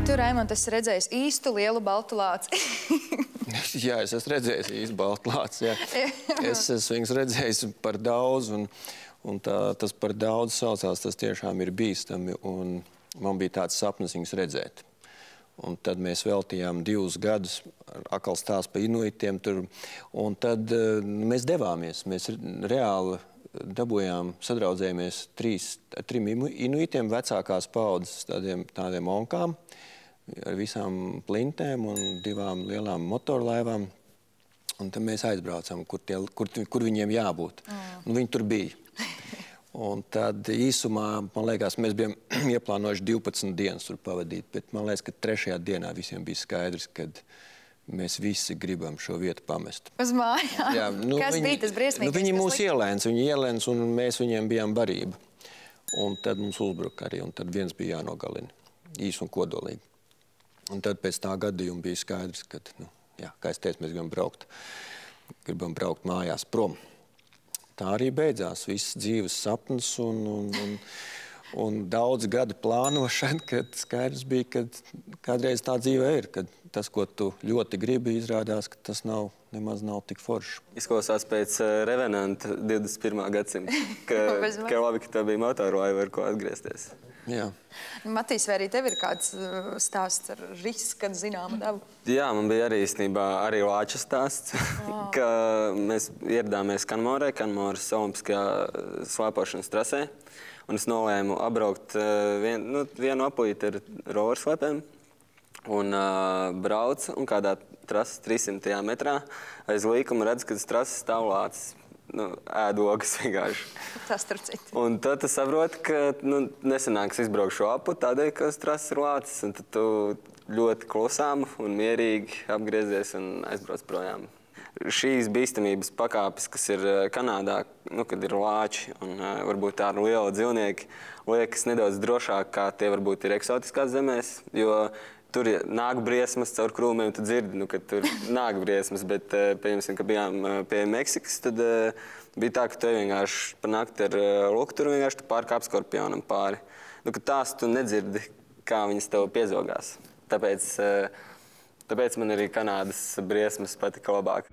tu, Raimond, esi redzējis īstu lielu baltu lāci? Jā, es esmu redzējis īstu baltu lāci, jā. Es esmu viņus redzējis par daudz, un tas par daudz saucās, tas tiešām ir bīstami, un man bija tāds sapnis viņus redzēt. Un tad mēs veltījām 2 gadus, atkal stāsts par inuitiem tur, un tad mēs devāmies. Mēs reāli dabūjām, sadraudzējāmies ar 3 inuitiem, vecākās paudzes tādiem onkām, ar visām plintēm un 2 lielām motorlaivām. Un tad mēs aizbraucām, kur viņiem jābūt. Un viņi tur bija. Un tad īsumā, man liekas, mēs bijām ieplānojuši 12 dienas tur pavadīt, bet man liekas, ka 3. dienā visiem bija skaidrs, ka mēs visi gribam šo vietu pamest. Uz mājām? Jā, Kas bija tas briesmīgais? Viņi mūs ielēns, un mēs viņiem bijām barība. Un tad mums uzbruka arī, un tad viens bija jānogalina, īsi un kodolīgi. Un tad pēc tā gadījuma bija skaidrs, ka, kā es teicu, mēs gribam braukt mājās prom. Tā arī beidzās, viss dzīves sapnis un daudz gadu plānošana, kad skaidrs bija, ka kādreiz tā dzīve ir, kad tas, ko tu ļoti gribi, izrādās, ka tas nemaz nav tik forši. Izklausās pēc Revenanta 21. gadsimta, ka labi, ka tev bija motorlaiva, ar ko atgriezties. Jā. Matīs, vai arī tev ir kāds stāsts ar riska zināmu dabu? Jā, man bija arī īstenībā arī lāča stāsts, ka mēs ieradāmies Kanmorē, Kanmoras olimpiskajā slēpošanas trasē, un es nolēmu apbraukt vienu aplīti ar roverslēpēm, un braucu, un kādā trases 300. metrā aiz līkuma redzu, ka tas trases stāv lācis. Ēd ogas vienkārši. Tas tur citi. Un tad tu saproti, ka nesanāks izbraukt šo apu tādēļ, ka uz trases ir lācis. Un tad tu ļoti klusām un mierīgi apgriezies un aizbrauc projām. Šīs bīstamības pakāpes, kas ir Kanādā, kad ir lāči un varbūt tādi lieli dzīvnieki, liekas nedaudz drošāk, kā tie varbūt ir eksotiskās zemēs, jo tur nāk briesmas caur krūmiem, tu dzirdi, ka tur nāk briesmas, bet, pieņemsim, ka bijām pie Meksikas, tad bija tā, ka tu vienkārši par nakti ar lukturu vienkārši pārkāp skorpionam pāri. Ka tās tu nedzirdi, kā viņas tev piezogās. Tāpēc man arī Kanādas briesmas patika labāk.